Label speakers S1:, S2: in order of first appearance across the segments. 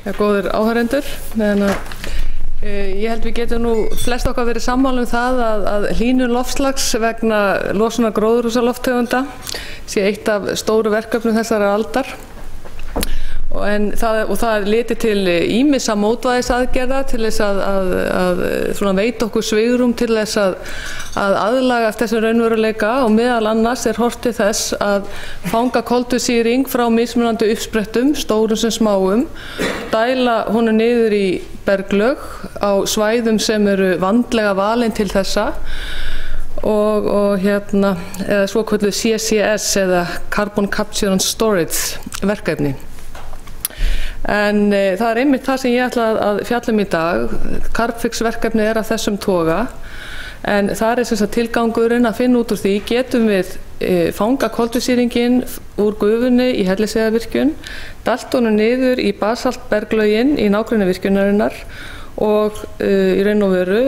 S1: Ja, góðir áheyrendur, ég held við getum nú flest okkar verið sammála það að hlýnun loftslags vegna losunar gróðurhúsalofttegunda sé eitt af stóru verkefnum þessarar aldar. Það er litið til ýmissa mótvægisaðgerða til þess að veita okkur svigrúm til þess að aðlagast þessum raunveruleika, og meðal annars horft til þess að fanga koltvísýring frá mismunandi uppsprettum, stórum sem smáum, dæla honum niður í berglög á svæðum sem eru vandlega valin til þessa eða svokölluð CCS eða Carbon Capture and Storage verkefni. En það einmitt það sem ég ætla að fjalla í dag. Carbfix verkefni af þessum toga, en það sem sagt tilgangurinn að finna út úr því getum við fanga koltvísýringinn úr gufunni í Hellisheiðarvirkjun, dælt honum niður í basaltberglögin í nágrenni virkjunarinnar og í raun og veru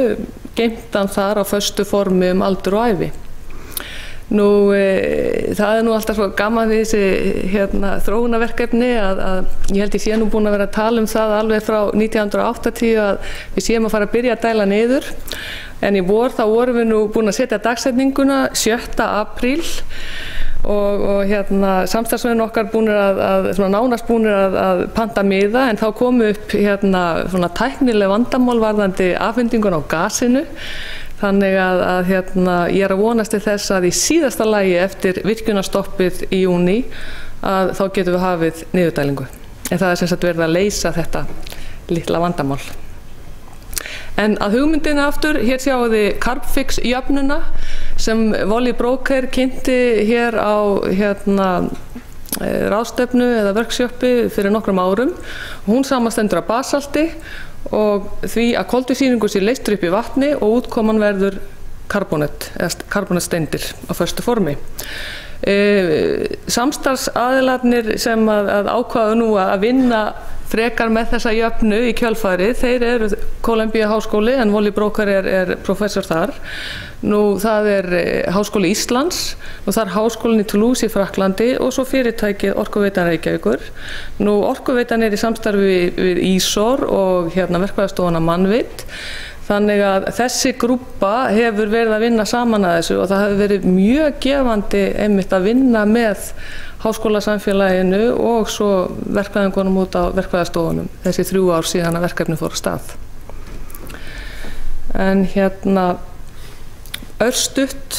S1: geymt hann þar á föstu formi aldur og ævi. Það nú alltaf svo gaman við þessi þróunarverkefni að ég held ég sé nú búin að vera að tala það alveg frá 1980 að við séum að fara að byrja að dæla niður, en í vor þá vorum við nú búin að setja dagsetninguna 7. apríl og samstarfsmenn okkar nánast búnir að panta miða, en þá komu upp tæknileg vandamál varðandi afhendingun á gasinu. Þannig að ég að vonast til þess að í síðasta lagi eftir virkjunarstoppið í júní að þá getum við hafið niðurdælingu. En það sem sagt verið að leysa þetta litla vandamál. En að hugmyndina aftur, hér sjáum við Carbfix jöfnuna sem Wally Broker kynnti hér á ráðstefnu eða workshopi fyrir nokkrum árum. Hún samanstendur af basalti og því að koltvísýringur sé leystur upp í vatni og útkoman verður karbónat eða karbónatsteindir á föstu formi. Samstarfsaðilarnir sem að ákváðu nú að vinna frekar með þessa jöfnu í kjölfarið, þeir eru Columbia háskóli, en Wally Broker er prófessor þar. Það Háskóli Íslands, það Háskólinn í Toulouse í Frakklandi og svo fyrirtækið Orkuveitan Reykjavíkur. Orkuveitan í samstarfi við ISOR og verkfræðistofuna Mannvit. Þannig að þessi grúppa hefur verið að vinna saman að þessu og það hefur verið mjög gefandi einmitt að vinna með háskólasamfélaginu og svo verkfræðingunum út á verkfræðistofunum þessi 3 ár síðan að verkefni fór af stað. En örstutt,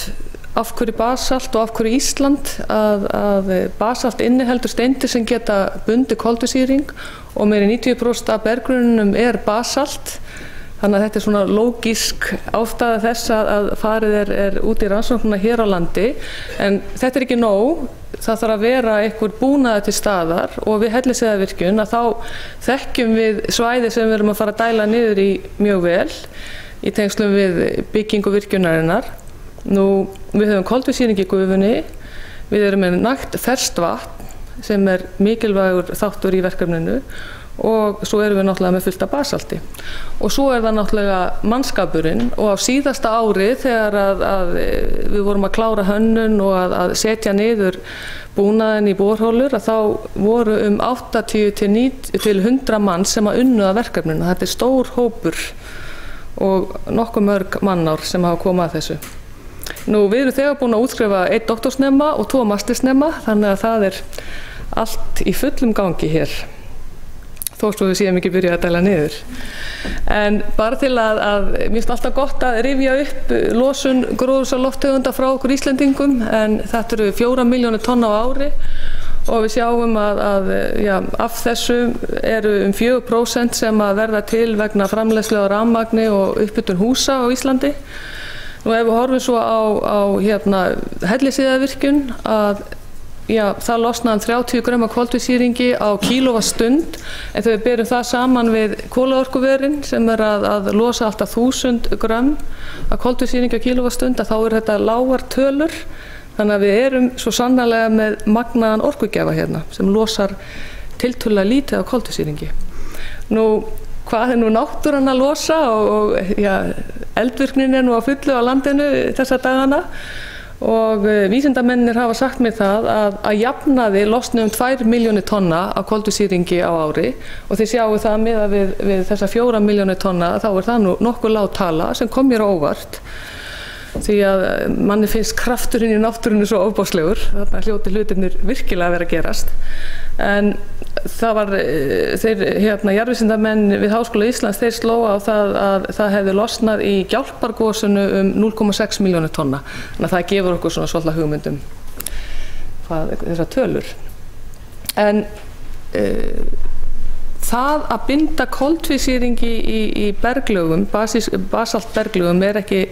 S1: af hverju basalt og af hverju Ísland? Að basalt inniheldur steindir sem geta bundið koltvísýring og meira en 90% af berggrunnunum basalt. Þannig að þetta svona lógísk ástæða þess að farið út í rannsóknina hér á landi, en þetta ekki nóg. Það þarf að vera einhver búnaður til staðar og við Hellisheiðarvirkjun að þá þekkjum við svæði sem við erum að fara að dæla niður í mjög vel í tengslum við byggingu virkjunarinnar. Við höfum koltvísýring í gufunni, við erum með nægt ferskt vatn sem mikilvægur þáttur í verkefninu og svo erum við náttúrulega með fullt af basalti. Og svo það náttúrulega mannskapurinn, og á síðasta ári þegar að við vorum að klára hönnun og að setja niður búnaðinn í borholur, að þá voru 80 til 100 mann sem að unnu að verkefninu. Þetta stór hópur og nokkuð mörg mannár sem hafa komið að þessu. Við erum þegar búin að útskrifa 1 doktorsnema og 2 mastersnema, þannig að það allt í fullum gangi hér. Þó svo við séum ekki byrjað að dæla niður. En bara til að mér finnst alltaf gott að rifja upp losun gróðurhúsalofttegunda frá okkur Íslendingum, en þetta eru 4 milljónir tonna á ári og við sjáum að af þessu eru 4% sem að verða til vegna framleiðslu á rafmagni og uppbytun húsa á Íslandi. Ef við horfum svo á Hellisheiðarvirkjun að það losnaði 30 grömm af koltvísýringi á kílóvattstund, en þegar við berum það saman við kolaorkuverin sem að losa alltaf 1000 grömm af koltvísýringi á kílóvattstund, þá þetta lágar tölur. Þannig að við erum svo sannarlega með magnaðan orkugjafa hérna sem losar tiltölulega lítið af koltvísýringi. Hvað náttúran að losa og eldvirknin nú á fullu á landinu þessa dagana. og vísindamennir hafa sagt mér það að jafnaði losni 2 milljónir tonna af koltvísýringi á ári og þið sjáu það miðað við þessa 4 milljónir tonna þá það nú nokkuð lág tala sem kom mér á óvart því að manni finnst krafturinn í náttúrunni svo ofboðslegur, þarna hljóti hlutirnir virkilega að vera að gerast. En það var, jarðvísindamenn við Háskóla Íslands, þeir slóa á það að það hefði losnað í Gjálpargosinu 0,6 milljónir tonna. Þannig að það gefur okkur svona svolítið hugmyndum þessar tölur. En það að binda koltvísýringi í berglögum, basaltberglögum ekki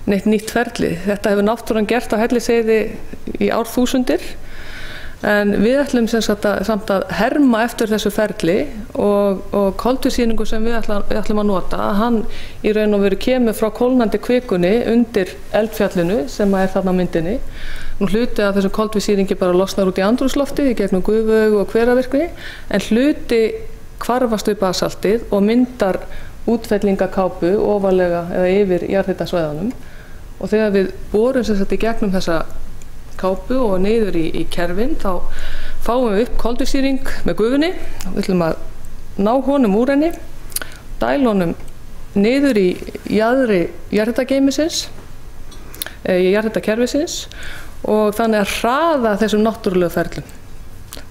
S1: neitt nýtt ferli. Þetta hefur náttúran gert á Hellisheiði í árþúsundir en við ætlum samt að herma eftir þessu ferli og koltvísýringur sem við ætlum að nota, hann í raun og veru kemur frá kólnandi kvikunni undir eldfjallinu sem þarna á myndinni. Nú hluti af þessum koltvísýringi bara losnar út í andrúmsloftið í gegnum gufuaugu og hveravirkni en hluti hvarfast við basaltið og myndar útfellingakápu ofarlega eða yfir jarðhitasvæðunum og þegar við borum í gegnum þessa kápu og niður í kerfin þá fáum við upp koltvísýring með gufunni og við ætlum að ná honum úr henni, dæla honum niður í jaðri jarðhitageymisins, jarðhitakerfisins og þannig að hraða þessum náttúrulegu ferlum.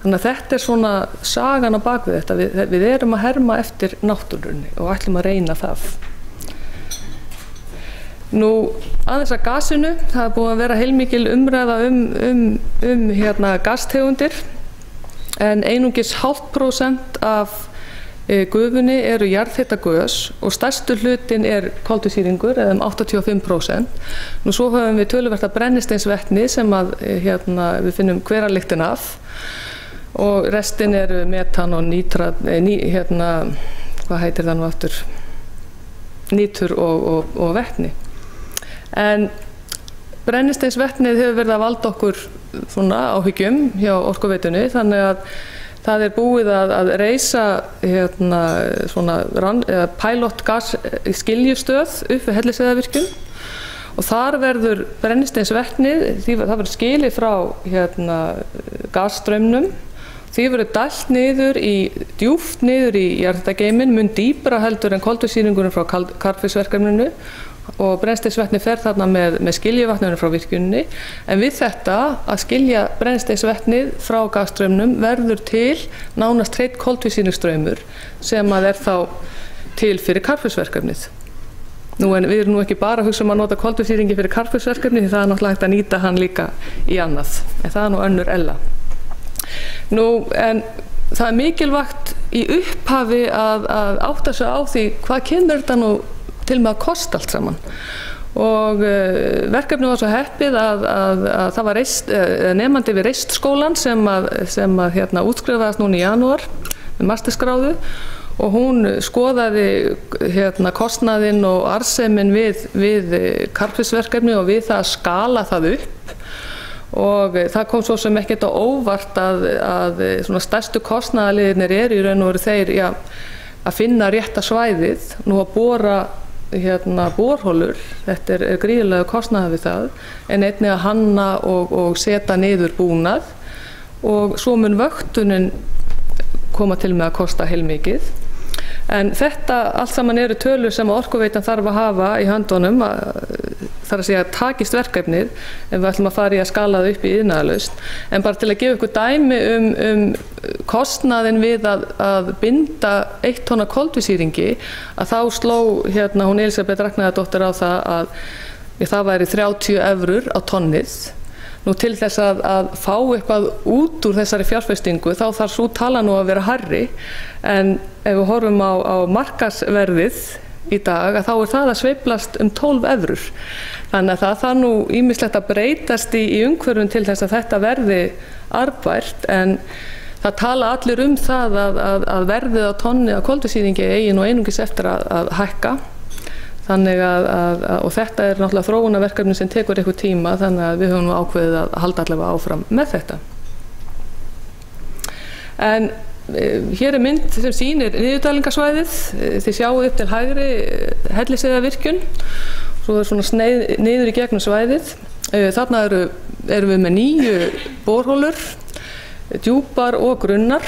S1: Þannig að þetta svona sagan á bakvið þetta, við erum að herma eftir náttúrunni og ætlum að reyna það. Nú, aðeins að gasinu, það búið að vera heilmikil umræða gastegundir en einungis 0,5% af gufunni eru jarðhitagös og stærstu hlutin koltvísýringur eða 85%. Nú svo höfum við töluvert af brennisteinsvetni sem við finnum hveralyktin af og restin eru metan og nítrat, hvað heitir það nú aftur, nítur og vetni. En brennisteinsvetnið hefur verið að valda okkur svona áhyggjum hjá Orkuveitunni þannig að það búið að reisa pilot gas skiljustöð upp við Hellisheiðarvirkjun og þar verður brennisteinsvetnið, það verður skilið frá gasstraumnum. Því verður dælt djúpt niður í jarðhitageymin, mun dýpra heldur en koltvísýringurinn frá Carbfix-verkefninu og brennisteinsvetni fer þarna með skiljuvatninu frá virkjuninni. En við þetta að skilja brennisteinsvetnið frá gasstraumnum verður til nánast hreinn koltvísýringsstraumur sem þá til fyrir Carbfix-verkefnið. Nú en við erum ekki bara að hugsa að nota koltvísýringi fyrir Carbfix-verkefnið því það náttúrulega hægt að nýta hann líka í annað. En það nú önnur ella. Nú, en það mikilvægt í upphafi að átta sig á því hvað kemur þetta nú til með að kosta allt saman. Og verkefnið var svo heppið að það var nemandi við Reistskólann sem útskrifaðist núna í janúar með mastersgráðu og hún skoðaði kostnaðinn og arðsemin við Carbfix-verkefni og við það að skala það upp. Og það kom svo sem ekkert á óvart að svona stærstu kostnaðarliðirnir í raun og veru þeir að finna rétta svæðið. Nú að bora borholur, þetta gríðarlega kostnaður við það, en einnig að hanna og setja niður búnað og svo mun vöktunin koma til með að kosta heilmikið. En þetta allt saman eru tölur sem Orkuveitan þarf að hafa í höndunum, þar að segja takist verkefnið ef við ætlum að fara í að skala það upp í iðnaðarlausn. En bara til að gefa ykkur dæmi kostnaðinn við að binda 1 tonna koltvísýringi, að þá sló hún Elísabet Ragnheiðardóttir á það að það væri 30 evrur á tonnið. Nú til þess að fá eitthvað út úr þessari fjárfestingu þá þarf sú tala nú að vera hærri en ef við horfum á markaðsverðið í dag þá það að sveiflast 12 evrur. Þannig að það þarf nú ýmislegt að breytast í umhverfum til þess að þetta verði arðbært en það tala allir það að verðið á tonni af koltvísýringi eigi nú einungis eftir að hækka. Þannig og þetta náttúrulega þróunarverkefni sem tekur eitthvað tíma þannig að við höfum nú ákveðið að halda allavega áfram með þetta. En hér mynd sem sýnir niðurdælingarsvæðið. Þið sjáu upp til hægri Hellisheiðarvirkjun, svo svona sneið niður í gegnum svæðið Þarna erum við með 9 borholur, djúpar og grunnar.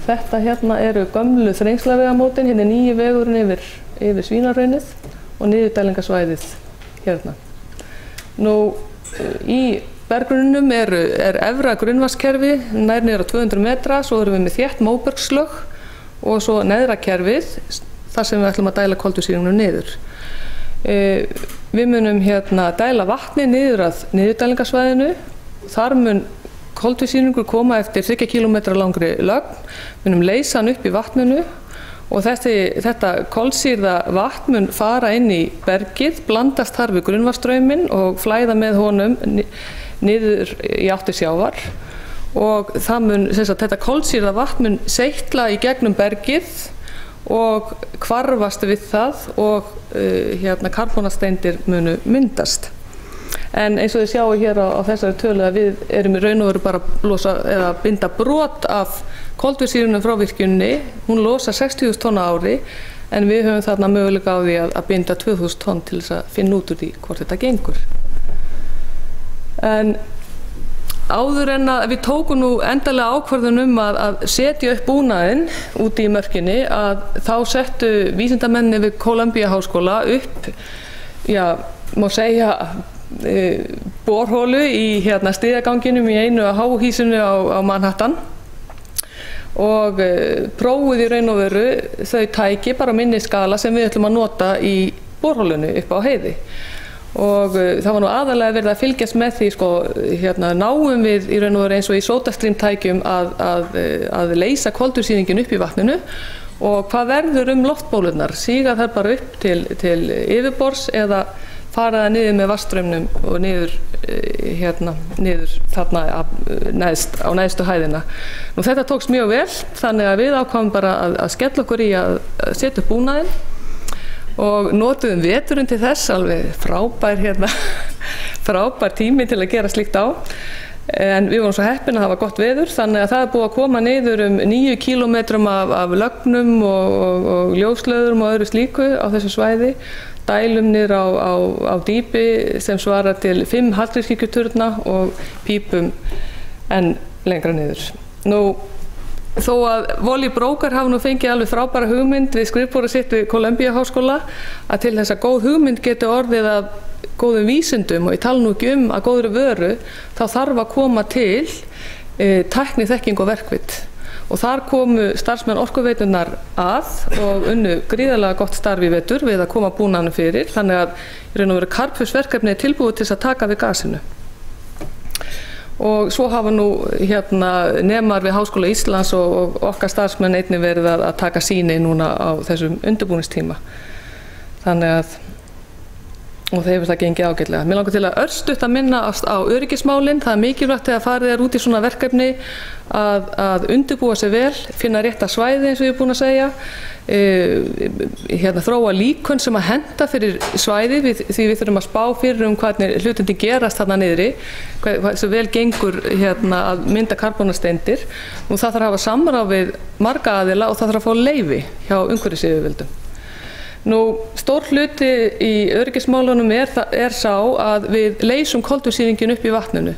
S1: Þetta hérna eru gömlu þrengslavegamótin, hérna er nýji vegurinn yfir Svínahraunið og niðurdælingasvæðið hérna. Nú, í berggrunnum er efra grunnvatnskerfi, nær niður á 200 metra, svo erum við með þétt móbergslög og svo neðra kerfið, þar sem við ætlum að dæla koltvísýringnum niður. Við munum hérna dæla vatni niður að niðurdælingasvæðinu, þar mun koltvísýringur koma eftir 3 km langri lögn, við munum leysa hann upp í vatninu og þetta kolsýrða vatn mun fara inn í bergið, blandast þar við grunnvatnsstrauminn og flæða með honum niður í átt til sjávar og það mun, þetta kolsýrða vatn mun seytla í gegnum bergið og hvarfast við það og karbónasteindir munu myndast. En eins og þið sjáu hér á þessari tölu að við erum í raun og veru bara að losa eða binda brot af koltvísýringnum frá virkjuninni. Hún losar 60.000 tonn á ári en við höfum þarna möguleika á því að binda 2.000 tonn til þess að finna út úr því hvort þetta gengur. En áður en að við tókum nú endanlega ákvörðun að setja upp búnaðinn úti í mörkinni að þá settu vísindamenni við Columbia-háskóla upp, má segja, borholu í stigaganginum í einu háhýsinu á Manhattan og prófuð í raun og veru þau tæki bara minni skala sem við ætlum að nota í borholunu upp á heiði. Og það var nú aðalega verið að fylgjast með því náum við í raun og veru eins og í SodaStream tækjum að leysa koltvísýringinn upp í vatninu og hvað verður loftbólurnar, síga þær bara upp til yfirbors eða fara það niður með vatnsstraumnum og niður þarna á neðstu hæðina. Nú þetta tókst mjög vel þannig að við ákváðum bara að skella okkur í að setja upp búnaðinn og notuðum veturinn til þess, alveg frábær tími til að gera slíkt á. En við vorum svo heppin að það var gott veður þannig að það er búið að koma niður 9 km af lögnum og ljóslöðurum og öðru slíku á þessu svæði. Dælum niður á dýpi sem svarar til 5 Hallgrímskirkjuturna og pípum enn lengra niður. Nú, þó að Wally Broker hafi nú fengið alveg frábæra hugmynd við skrifborðið sitt við Columbia-háskóla að til þess að góð hugmynd geti orðið að góðum vísindum og ég tala nú ekki að góðri vöru, þá þarf að koma til tækni, þekking og verkvit. Og þar komu starfsmenn Orkuveitunnar að og unnu gríðarlega gott starf í vetur við að koma búnaðinum fyrir, þannig að í raun og veru Carbfix-verkefni er tilbúið til þess að taka við gasinu. Og svo hafa nú nemar við Háskóla Íslands og okkar starfsmenn einnig verið að taka sýni núna á þessum undirbúningstíma. Þannig að og það hefur það gengið ágætlega. Mér langar til að örstutt að minna á öryggismálin. Það er mikilvægt þegar farið er út í svona verkefni að undirbúa sig vel, finna rétta svæði eins og ég er búin að segja, þróa líkön sem að henta fyrir svæði því við þurfum að spá fyrir hvernig hlutinni gerast þarna niðri, hversu vel gengur að mynda karbónasteindir og það þarf að hafa samráð við marga aðila og það þarf að fá leyfi hjá umhverfisyfirvöldum. Nú, stór hluti í öryggismálunum er sá að við leysum koltvísýringinn upp í vatninu.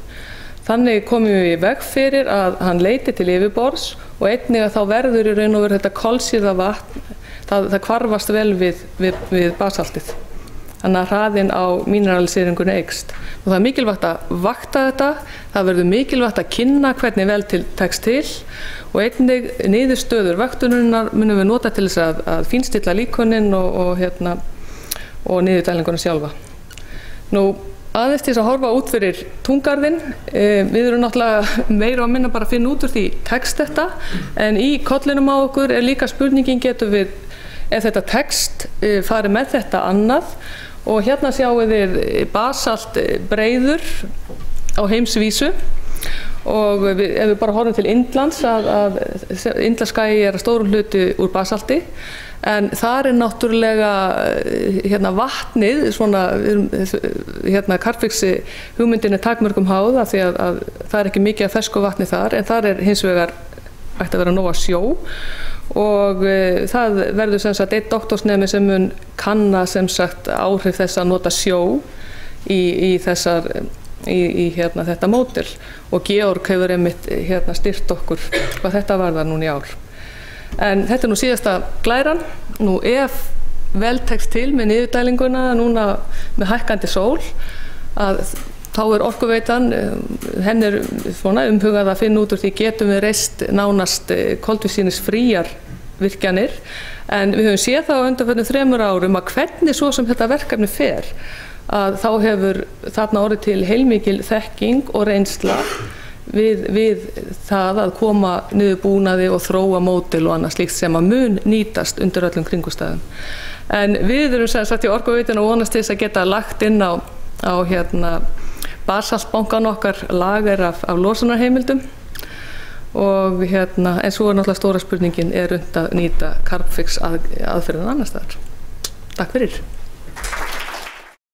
S1: Þannig komum við í veg fyrir að hann leiti til yfirborðs og einnig að þá verður í raun og veru þetta kolsýrða vatn, það hvarfast vel við basaltið. Þannig að hraðinn á mineraliseringunni eykst. Og það er mikilvægt að vakta þetta, það verður mikilvægt að kynna hvernig vel tekst til og einnig niðurstöður vöktunarinnar munum við nota til þess að fínstilla líkönin og niðurdælinguna sjálfa. Nú, aðeins til þess að horfa út fyrir túngarðinn, við erum náttúrulega meira og minna bara að finna út úr því tekst þetta, en í kollinum á okkur er líka spurningin getum við, ef þetta tekst, farið með þetta annað og hérna sjáum við basalt breiður á heimsvísu og ef við bara horfum til Indlands að Indlandsskagi er að stórum hluti úr basalti en þar er náttúrulega vatnið svona Carbfix hugmyndin er takmörkum háð af því að það er ekki mikið af fersku vatni þar en þar er hins vegar ætti að vera nóg að sjó og það verður sem sagt einn doktorsnemi sem mun kanna sem sagt áhrif þess að nota sjó í þetta módel, og Georg hefur einmitt styrkt okkur hvað þetta varðar núna í ár. En þetta nú síðasta glæran. Nú ef vel tekst til með niðurdælinguna núna með hækkandi sól, að þá Orkuveitan, henni svona umhugað að finna út úr því getum við reist nánast koltvísýringsfríar virkjanir, en við höfum séð það á undanförnum 3 árum að hvernig svo sem þetta verkefni fer, að þá hefur þarna orðið til heilmikil þekking og reynsla við það að koma niður búnaði og þróa módel og annað slíkt sem að mun nýtast undir öllum kringumstæðum. En við erum sem sagt í Orkuveitunni og vonast til þess að geta lagt inn á basaltbankann okkar lager af losunarheimildum, og en svo náttúrulega stóra spurningin unnt að nýta Carbfix aðferðina annars staðar. Takk fyrir.